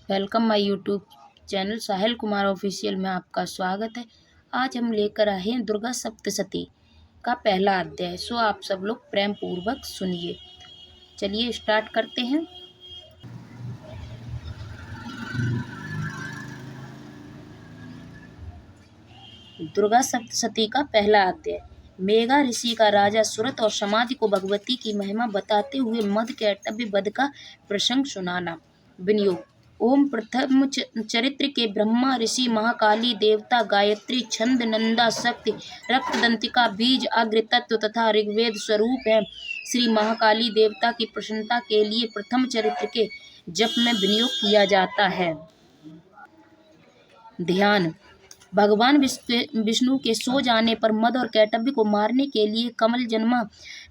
Welcome my YouTube channel Sahil Kumar official में आपका स्वागत है। आज हम लेकर आए हैं दुर्गा सप्तशती का पहला अध्याय। सो आप सब लोग प्रेम पूर्वक सुनिए। चलिए स्टार्ट करते हैं। दुर्गा सप्तशती का पहला अध्याय। मेघा ऋषि का राजा सुरत और समाज को भगवती की महिमा बताते हुए मद कैटव्य वध का प्रसंग सुनाना। विनियोग। ओम प्रथम चरित्र के ब्रह्मा ऋषि महाकाली देवता गायत्री छंद नंदा शक्ति रक्तदंतिका बीज अग्र तत्व तथा ऋग्वेद स्वरूप है। श्री महाकाली देवता की प्रसन्नता के लिए प्रथम चरित्र के जप में विनियोग किया जाता है। ध्यान। भगवान विष्णु के सो जाने पर मद और कैटव्य को मारने के लिए कमल जन्मा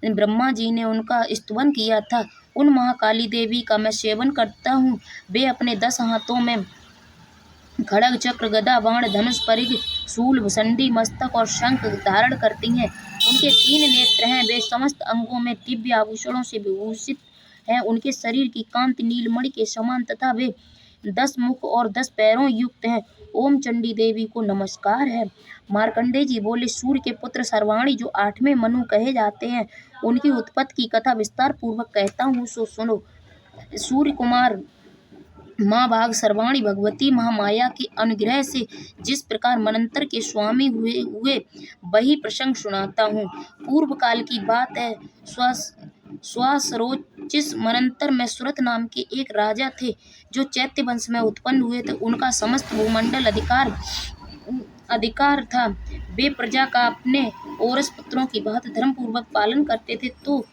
ब्रह्मा जी ने उनका स्तुवन किया था। उन महाकाली देवी का मैं सेवन करता हूँ। वे अपने 10 हाथों में खड़ग चक्र गदा बाण धनुष परिघ शूल भुसंडी मस्तक और शंख धारण करती हैं। उनके 3 नेत्र हैं। वे समस्त अंगों में दिव्य आभूषणों से विभूषित हैं। उनके शरीर की कांति नीलमणि के समान तथा वे 10 मुख और 10 पैरों युक्त हैं। ओम चंडी देवी को नमस्कार है। मार्कंडेय जी बोले, सूर्य के पुत्र सर्वाणी जो 8वें मनु कहे जाते हैं, उनकी उत्पत्ति की कथा विस्तार पूर्वक कहता हूँ, सो सुनो। सूर्य कुमार माँ बाघ सर्वाणी भगवती महामाया के अनुग्रह से जिस प्रकार मनंतर के स्वामी हुए वही प्रसंग सुनाता हूँ। पूर्व काल की बात है। स्वासरोचिस मनंतर में सुरत नाम के एक राजा थे जो चैत्य वंश में उत्पन्न हुए थे। उनका समस्त भूमंडल अधिकार था। वे प्रजा का अपने औरस पुत्रों की भांति धर्म पूर्वक पालन करते थे। तो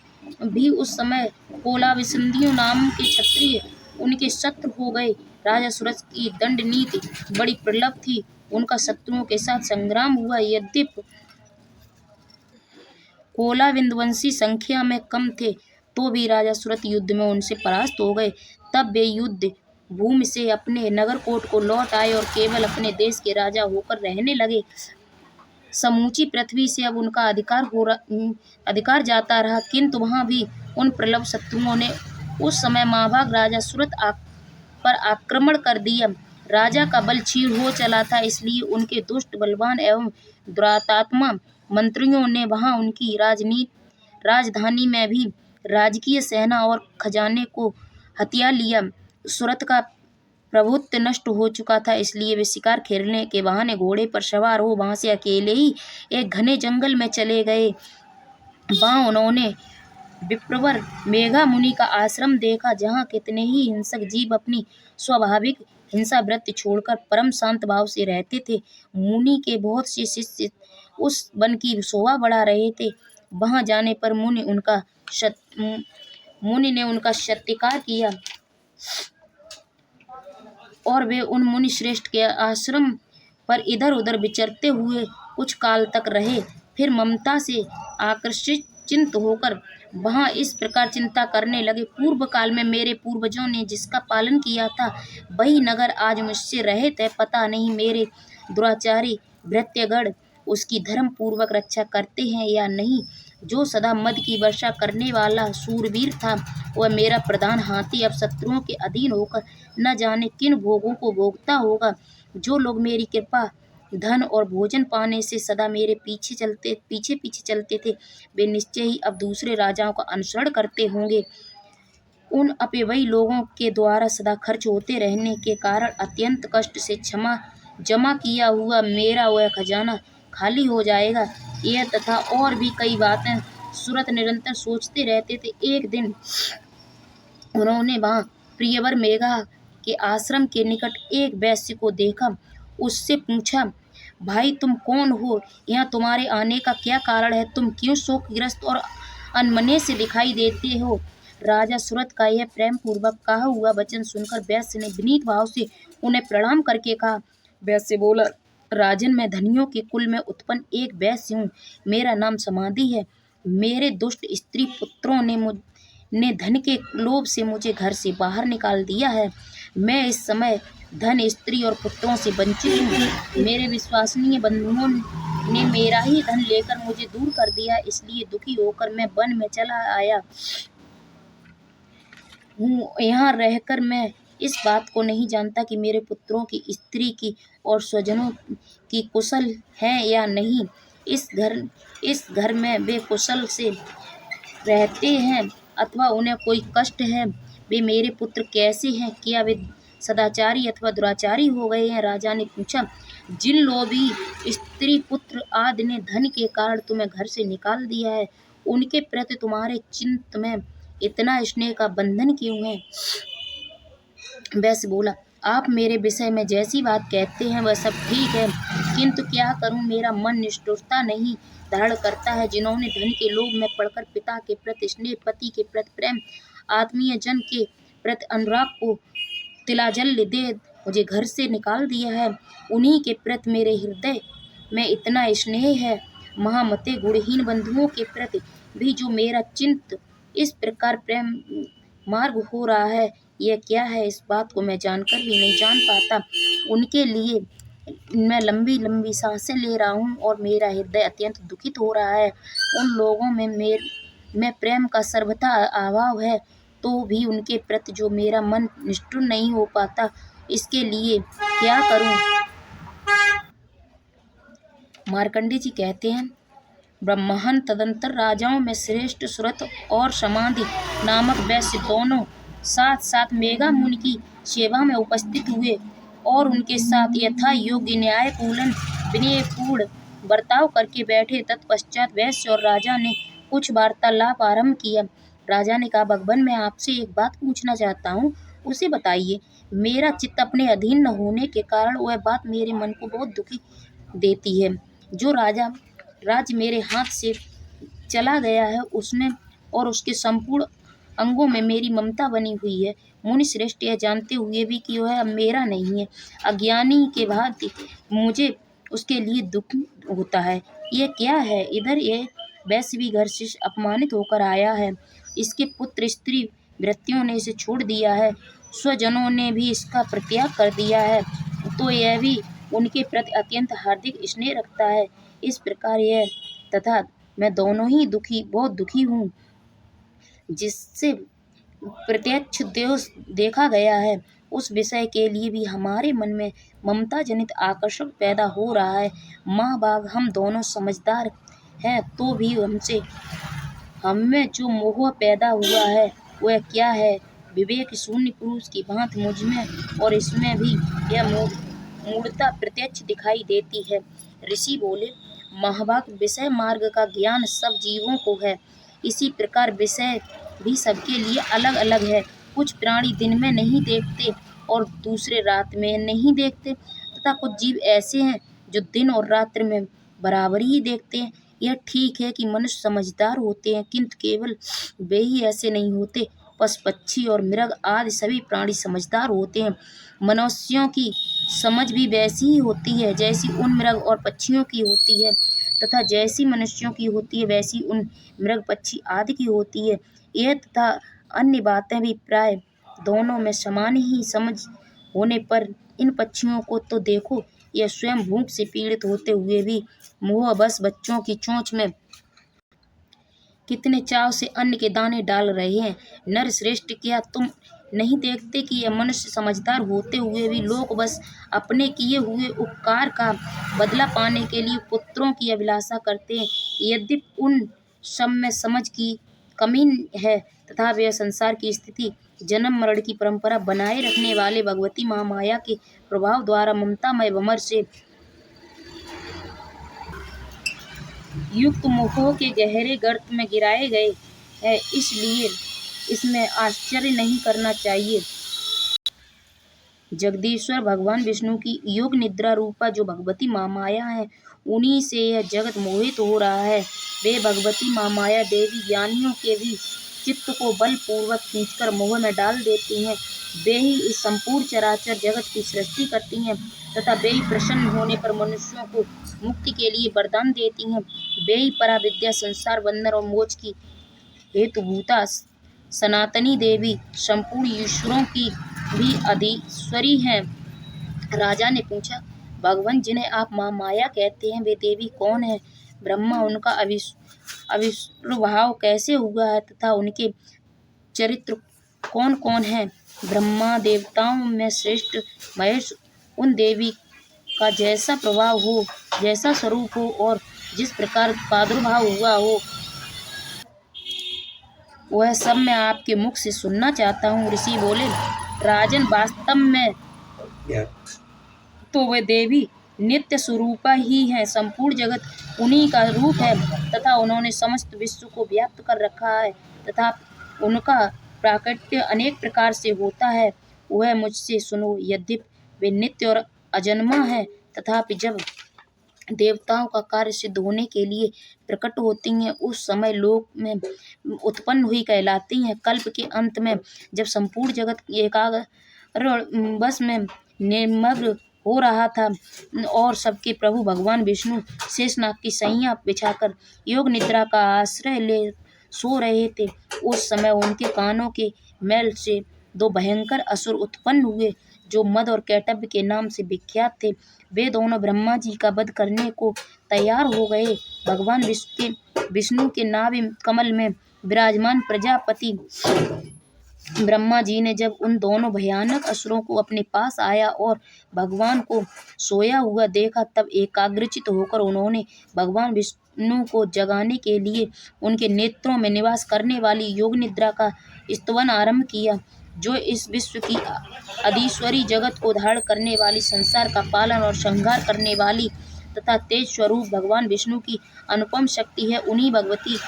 भी उस समय कोलाविसंधियों नाम के क्षत्रिय उनके शत्रु हो गए। राजा सूरज की दंड नीति बड़ी प्रबल थी। उनका शत्रुओं के साथ संग्राम हुआ। यद्यपि कोलाविंदवंशी संख्या में कम थे तो भी राजा सूरत युद्ध में उनसे परास्त हो गए। तब वे युद्ध भूमि से अपने नगरकोट को लौट आए और केवल अपने देश के राजा होकर रहने लगे। समूची पृथ्वी से अब उनका अधिकार जाता रहा, किंतु वहां भी उन प्रबल शत्रुओं ने उस समय महाभाग राजा सूरत पर आक्रमण कर दिया। राजा का बल क्षीण हो चला था, इसलिए उनके दुष्ट बलवान एवं दुरात्मा मंत्रियों ने वहां उनकी राजधानी में भी राजकीय सेना और खजाने को हथिया लिया। सूरत का प्रभुत्व नष्ट हो चुका था, इसलिए वे शिकार खेलने के बहाने घोड़े पर सवार हो वहां से अकेले ही एक घने जंगल में चले गए। वहां उन्होंने विप्रवर मेघा मुनि का आश्रम देखा, जहाँ कितने ही हिंसक जीव अपनी स्वाभाविक हिंसा वृत्ति छोड़कर परम शांत भाव से रहते थे। मुनि के बहुत से शिष्य उस वन की शोभा बढ़ा रहे थे। वहां जाने पर मुनि ने उनका सत्कार किया और वे उन मुनि श्रेष्ठ के आश्रम पर इधर उधर विचरते हुए कुछ काल तक रहे। फिर ममता से आकर्षित चिंत होकर वहां इस प्रकार चिंता करने लगे, पूर्व काल में मेरे पूर्वजों ने जिसका पालन किया था वही नगर आज मुझसे रहित है। पता नहीं मेरे दुराचारी भृत्यगण उसकी धर्म पूर्वक रक्षा करते हैं या नहीं। जो सदा मद की वर्षा करने वाला सूरवीर था, वह मेरा प्रधान हाथी अब शत्रुओं के अधीन होकर न जाने किन भोगों को भोगता होगा। जो लोग मेरी कृपा धन और भोजन पाने से सदा मेरे पीछे चलते थे, वे निश्चय ही अब दूसरे राजाओं का अनुसरण करते होंगे। उन अपव्ययी लोगों के द्वारा सदा खर्च होते रहने के कारण अत्यंत कष्ट से जमा किया हुआ मेरा वह खजाना खाली हो जाएगा। यह तथा और भी कई बातें सूरत निरंतर सोचते रहते थे। एक दिन उन्होंने वहां प्रियवर मेघा के आश्रम के निकट एक वैश्य को देखा। उससे पूछा, भाई तुम कौन हो? यहाँ तुम्हारे आने का क्या कारण है? तुम क्यों शोकग्रस्त और अनमने से दिखाई देते हो? राजा सूरत का यह प्रेम पूर्वक कहा हुआ वचन सुनकर वैश्य ने विनीत भाव से उन्हें प्रणाम करके कहा। वैश्य बोला, राजन, मैं धनियों के कुल में उत्पन्न एक वैश्य हूँ। मेरा नाम समाधि है। मेरे दुष्ट स्त्री पुत्रों ने धन के लोभ से मुझे घर से बाहर निकाल दिया है। मैं इस समय धन, स्त्री और पुत्रों से वंचित हूँ। मेरे विश्वसनीय बंधुओं ने मेरा ही धन लेकर मुझे दूर कर दिया, इसलिए दुखी होकर मैं वन में चला आया हूँ। यहाँ रहकर मैं इस बात को नहीं जानता कि मेरे पुत्रों की, स्त्री की और स्वजनों की कुशल है या नहीं। इस घर में वे कुशल से रहते हैं अथवा उन्हें कोई कष्ट है। वे मेरे पुत्र कैसे हैं? क्या वे सदाचारी अथवा दुराचारी हो गए हैं? राजा ने पूछा। जिन लोभी स्त्री पुत्र आदि ने धन के कारण तुम्हें घर से निकाल दिया है, उनके प्रति तुम्हारे चित्त में इतना स्नेह का बंधन क्यों है? वैश्य बोला, आप मेरे विषय में जैसी बात कहते हैं वह सब ठीक है, किंतु क्या करूं, मेरा मन निष्ठुरता नहीं धारण करता है। जिन्होंने धन के लोभ में पड़कर पिता के प्रति स्नेह, पति के प्रति प्रेम, आत्मीय जन के प्रति अनुराग को तिलांजलि दे मुझे घर से निकाल दिया है, उन्हीं के प्रति मेरे हृदय में इतना स्नेह है। महामते गुणहीन बंधुओं के प्रति भी जो मेरा चित्त इस प्रकार प्रेम मार्ग हो रहा है, यह क्या है? इस बात को मैं जानकर भी नहीं जान पाता। उनके लिए मैं लंबी लंबी सांसें ले रहा हूँ और मेरा हृदय अत्यंत दुखित हो रहा है। उन लोगों में प्रेम का सर्वथा अभाव है, तो भी उनके प्रति जो मेरा मन निष्ठुर नहीं हो पाता, इसके लिए क्या करूं? मार्कंडेय जी कहते हैं, ब्रह्महन तदंतर राजाओं में श्रेष्ठ सुरथ और समाधि नामक वैश्य दोनों साथ साथ मेघा मुनि की सेवा में उपस्थित हुए और उनके साथ यथा योग्य न्यायपूर्ण विनयपूर्ण बर्ताव करके बैठे। तत्पश्चात वैश्य और राजा ने कुछ वार्तालाप आरंभ किया। राजा ने कहा, भगवान, मैं आपसे एक बात पूछना चाहता हूँ, उसे बताइए। मेरा चित्त अपने अधीन न होने के कारण वह बात मेरे मन को बहुत दुखी देती है। जो राज्य मेरे हाथ से चला गया है, उसमें और उसके संपूर्ण अंगों में मेरी ममता बनी हुई है। मुनि श्रेष्ठ यह जानते हुए भी कि वह अब मेरा नहीं है, अज्ञानी के भांति मुझे उसके लिए दुख होता है। यह क्या है? इधर यह वैश्य भी घर से अपमानित होकर आया है, इसके पुत्र स्त्री वृत्तियों ने इसे छोड़ दिया है, स्वजनों ने भी इसका परित्याग कर दिया है, तो यह भी उनके प्रति अत्यंत हार्दिक स्नेह रखता है। इस प्रकार यह तथा मैं दोनों ही बहुत दुखी हूँ। जिससे प्रत्यक्ष दोष देखा गया है, उस विषय के लिए भी हमारे मन में ममता जनित आकर्षण पैदा हो रहा है। माँ बाप हम दोनों समझदार हैं, तो भी हमें जो मोह पैदा हुआ है वह क्या है? विवेक शून्य पुरुष की भांति मुझ में और इसमें भी यह मूढ़ता प्रत्यक्ष दिखाई देती है। ऋषि बोले, महाभाग, विषय मार्ग का ज्ञान सब जीवों को है, इसी प्रकार विषय भी सबके लिए अलग अलग है। कुछ प्राणी दिन में नहीं देखते और दूसरे रात में नहीं देखते, तथा कुछ जीव ऐसे हैं जो दिन और रात्रि में बराबर ही देखते हैं। यह ठीक है कि मनुष्य समझदार होते हैं, किंतु केवल वे ही ऐसे नहीं होते। पशु पक्षी और मृग आदि सभी प्राणी समझदार होते हैं। मनुष्यों की समझ भी वैसी ही होती है जैसी उन मृग और पक्षियों की होती है, तथा जैसी मनुष्यों की होती है वैसी उन मृग पक्षी आदि की होती है। यह तथा अन्य बातें भी प्राय दोनों में समान ही समझ होने पर इन पक्षियों को तो देखो, यह स्वयं भूख से पीड़ित होते हुए भी मोहवश बच्चों की चोंच में कितने चाव से अन्न के दाने डाल रहे हैं। नर श्रेष्ठ, क्या तुम नहीं देखते कि यह मनुष्य समझदार होते हुए भी लोग बस अपने किए हुए उपकार का बदला पाने के लिए पुत्रों की अभिलाषा करते हैं। यद्यपि उन सब में समझ की कमी है, तथा वे संसार की स्थिति, जन्म मरण की परंपरा बनाए रखने वाले भगवती महामाया के प्रभाव द्वारा ममतामय भंवर से युक्त मोह के गहरे गर्त में गिराए गए हैं, इसलिए इसमें आश्चर्य नहीं करना चाहिए। जगदीश्वर भगवान विष्णु की योग निद्रा रूपा जो भगवती महामाया है, उन्हीं से यह जगत मोहित हो रहा है। वे भगवती महामाया देवी ज्ञानियों के भी चित्त को बलपूर्वक खींचकर मोह में डाल देती हैं। वे ही इस संपूर्ण चराचर जगत की सृष्टि करती हैं, तथा वे ही प्रसन्न होने पर मनुष्यों को मुक्ति के लिए वरदान देती हैं। वे ही पराविद्या, संसार बंधन और मोक्ष की हेतुभूता सनातनी देवी, संपूर्ण ईश्वरों की भी अधीश्वरी हैं। राजा ने पूछा, भगवान, जिन्हें आप माँ माया कहते हैं, वे देवी कौन है? ब्रह्मा उनका आविर्भाव कैसे हुआ है, तथा उनके चरित्र कौन कौन है? ब्रह्मा देवताओं में श्रेष्ठ महेश उन देवी का जैसा प्रभाव हो, जैसा स्वरूप हो और जिस प्रकार प्रादुर्भाव हुआ हो, वह सब मैं आपके मुख से सुनना चाहता हूँ। ऋषि बोले, राजन, वास्तव में तो वे देवी नित्य स्वरूपा ही है। संपूर्ण जगत उन्हीं का रूप है तथा उन्होंने समस्त विश्व को व्याप्त कर रखा है तथा उनका प्राकट्य अनेक प्रकार से होता है। वह मुझसे सुनो। यद्यपि वे नित्य और अजन्मा है, तथापि जब देवताओं का कार्य सिद्ध होने के लिए प्रकट होती हैं, उस समय लोक में उत्पन्न हुई कहलाती हैं। कल्प के अंत में जब संपूर्ण जगत एकाग्र बस में निमग्न हो रहा था और सबके प्रभु भगवान विष्णु शेषनाग की सैया बिछाकर योग निद्रा का आश्रय ले सो रहे थे, उस समय उनके कानों के मैल से दो भयंकर असुर उत्पन्न हुए, जो मद और कैटभ के नाम से विख्यात थे। वे दोनों ब्रह्मा जी का वध करने को तैयार हो गए। भगवान विष्णु के नाभि कमल में विराजमान प्रजापति ब्रह्मा जी ने जब उन दोनों भयानक असुरों को अपने पास आया और भगवान को सोया हुआ देखा, तब एकाग्रचित होकर उन्होंने भगवान विष्णु को जगाने के लिए उनके नेत्रों में निवास करने वाली योग निद्रा का स्तवन आरंभ किया, जो इस विश्व की अधीश्वरी, जगत को धारण करने वाली, संसार का पालन और संहार करने वाली तथा तेज स्वरूप भगवान विष्णु की अनुपम शक्ति है। उन्हीं भगवती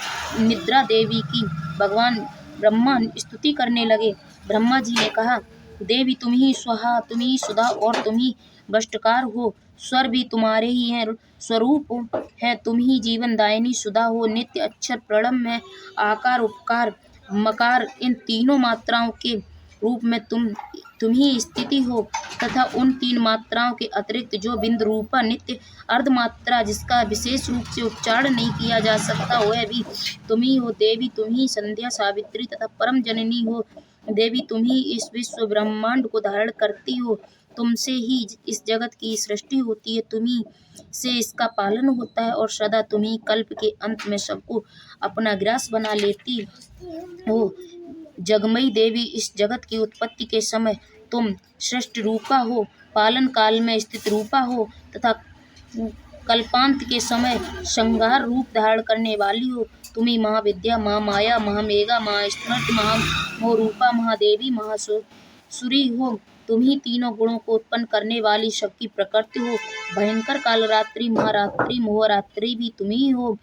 निद्रा देवी की भगवान ब्रह्मा स्तुति करने लगे। ब्रह्मा जी ने कहा, देवी तुम ही स्वाहा, तुम ही सुधा और तुम ही वष्टकार हो। स्वर भी तुम्हारे ही हैं, स्वरूप है तुम ही जीवन दायिनी सुधा हो। नित्य अक्षर प्रणव में आकार, उपकार, मकार, इन तीनों मात्राओं के रूप में तुम ही स्थिति हो तथा उन तीन मात्राओं के अतिरिक्त जो बिंदु रूपा नित्य अर्ध मात्रा, जिसका विशेष रूप से उच्चारण नहीं किया जा सकता, वह भी तुम ही हो। देवी तुम ही संध्या, सावित्री तथा परम जननी हो। देवी तुम ही इस विश्व ब्रह्मांड को धारण करती हो। तुमसे ही इस जगत की सृष्टि होती है, तुम्ही से इसका पालन होता है और सदा तुम्ही कल्प के अंत में सबको अपना ग्रास बना लेती हो। जगमयी देवी, इस जगत की उत्पत्ति के समय तुम सृष्टि रूपा हो, पालन काल में स्थित रूपा हो तथा कल्पांत के समय संहार रूप धारण करने वाली हो। तुम्ही महाविद्या, महामाया, महामेघा, महास्मृति, महामोरूपा, महादेवी, महासुरी हो। तुम ही तीनों गुणों को उत्पन्न करने वाली सबकी प्रकृति हो। भयंकर कालरात्रि, महारात्रि, मोहरात्रि भी तुम ही हो।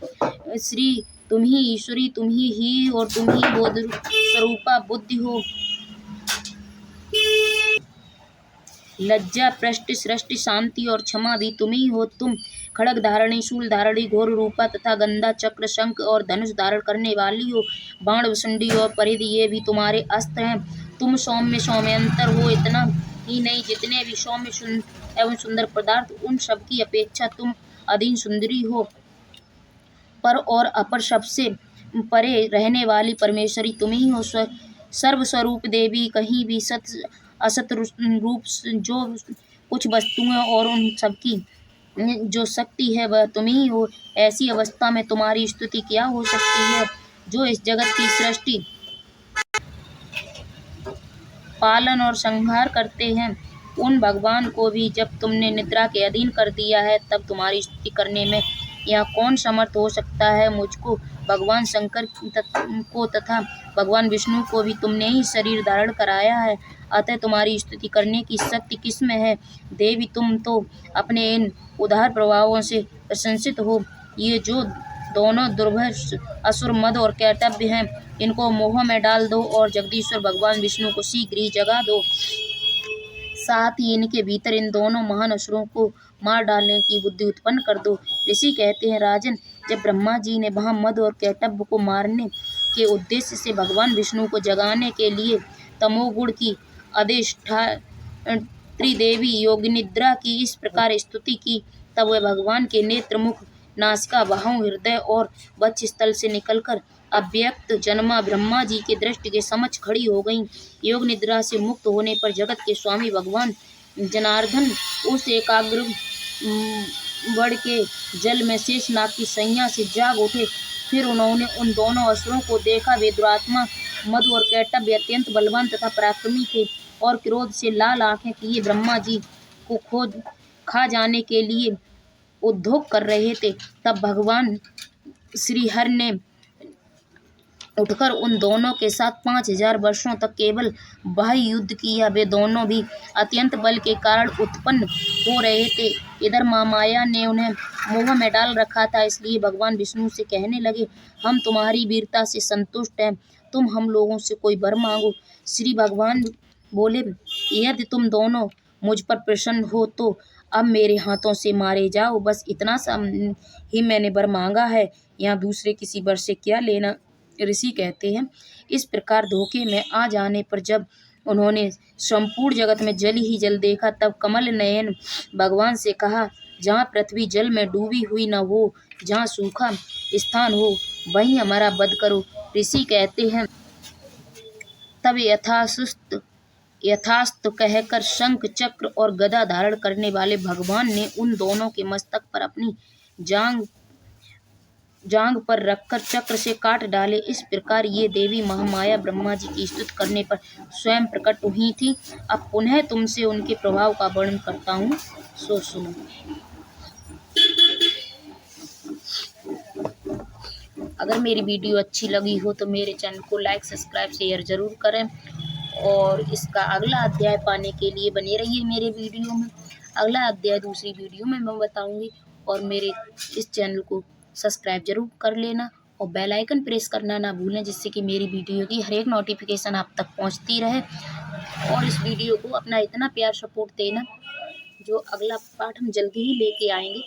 श्री तुम ही ईश्वरी, तुम ही और तुम ही बोध स्वरूपा बुद्धि हो। लज्जा, पृष्टि, सृष्टि, शांति और क्षमा भी तुम ही हो। तुम खड़ग धारणी, शूल धारणी, घोर रूपा तथा गंधा, चक्र, शंख और धनुष धारण करने वाली हो। बाण, वसुंडी और परिधि, ये भी तुम्हारे अस्त्र हैं। तुम सौम्य, सौम्यंतर हो। इतना ही नहीं, जितने भी सौम्य एवं सुंदर पदार्थ, उन सबकी अपेक्षा तुम अधीन सुंदरी हो। पर और अपर सबसे परे रहने वाली परमेश्वरी तुम ही हो। सर्वस्वरूप देवी, कहीं भी सत असत रूप जो कुछ वस्तुएं और उन सबकी जो शक्ति है वह तुम ही हो। ऐसी अवस्था में तुम्हारी स्तुति क्या हो सकती है? जो इस जगत की सृष्टि, पालन और संहार करते हैं, उन भगवान को भी जब तुमने निद्रा के अधीन कर दिया है, तब तुम्हारी स्तुति करने में यहाँ कौन समर्थ हो सकता है? मुझको, भगवान शंकर को तथा भगवान विष्णु को भी तुमने ही शरीर धारण कराया है, अतः तुम्हारी स्तुति करने की शक्ति किसमें है? देवी तुम तो अपने इन उदार प्रभावों से प्रशंसित हो। ये जो दोनों दुर्भर असुर मद और कैटभ हैं, इनको मोह में डाल दो और जगदीश्वर भगवान विष्णु को शीघ्र ही जगा दो। साथ ही इनके भीतर इन दोनों महान असुरों को मार डालने की बुद्धि उत्पन्न कर दो। ऋषि कहते हैं, राजन, जब ब्रह्मा जी ने वहाँ मद और कैटभ को मारने के उद्देश्य से भगवान विष्णु को जगाने के लिए तमोगुण की अधिष्ठात्री देवी योगनिद्रा की इस प्रकार स्तुति की, तब वह भगवान के नेत्र, मुख, नासिका, बाहों, हृदय और वक्षस्थल से निकलकर अव्यक्त जन्मा ब्रह्मा जी के दृष्टि के समक्ष खड़ी हो गईं। योग निद्रा से मुक्त होने पर जगत के स्वामी भगवान जनार्दन उस एकाग्र बढ़ के जल में शेषनाग की सैया से जाग उठे। फिर उन्होंने उन दोनों असुरों को देखा। वे दुरात्मा मधु और कैटभ अत्यंत बलवान तथा पराक्रमी थे और क्रोध से लाल आंखें किए ब्रह्मा जी को खोज खा जाने के लिए उद्योग कर रहे थे। तब भगवान श्रीहरि ने उठकर उन दोनों के साथ 5000 वर्षों तक केवल बाह्य युद्ध किया। वे दोनों भी अत्यंत बल के कारण उत्पन्न हो रहे थे। इधर महामाया ने उन्हें मोह में डाल रखा था, इसलिए भगवान विष्णु से कहने लगे, हम तुम्हारी वीरता से संतुष्ट हैं, तुम हम लोगों से कोई वर मांगो। श्री भगवान बोले, यदि तुम दोनों मुझ पर प्रसन्न हो तो अब मेरे हाथों से मारे जाओ, बस इतना सा ही मैंने वर मांगा है, यहाँ दूसरे किसी वर से क्या लेना। ऋषि कहते हैं, इस प्रकार धोखे में आ जाने पर जब उन्होंने संपूर्ण जगत में जल ही जल देखा, तब कमल नयन भगवान से कहा, जहाँ पृथ्वी जल में डूबी हुई न हो, जहाँ सूखा स्थान हो, वहीं हमारा वध करो। ऋषि कहते हैं, तब यथास्थ कहकर शंख चक्र और गदा धारण करने वाले भगवान ने उन दोनों के मस्तक पर अपनी जांग पर रखकर चक्र से काट डाले। इस प्रकार ये देवी महामाया ब्रह्मा जी की स्तुति करने पर स्वयं प्रकट हुई थी। अब पुनः तुमसे उनके प्रभाव का वर्णन करता हूँ, सो सुनो। अगर मेरी वीडियो अच्छी लगी हो तो मेरे चैनल को लाइक, सब्सक्राइब, शेयर जरूर करें और इसका अगला अध्याय पाने के लिए बने रहिए मेरे वीडियो में। अगला अध्याय दूसरी वीडियो में मैं बताऊंगी और मेरे इस चैनल को सब्सक्राइब जरूर कर लेना और बेल आइकन प्रेस करना ना भूलें, जिससे कि मेरी वीडियो की हर एक नोटिफिकेशन आप तक पहुंचती रहे। और इस वीडियो को अपना इतना प्यार सपोर्ट देना, जो अगला पार्ट हम जल्दी ही लेके आएंगे।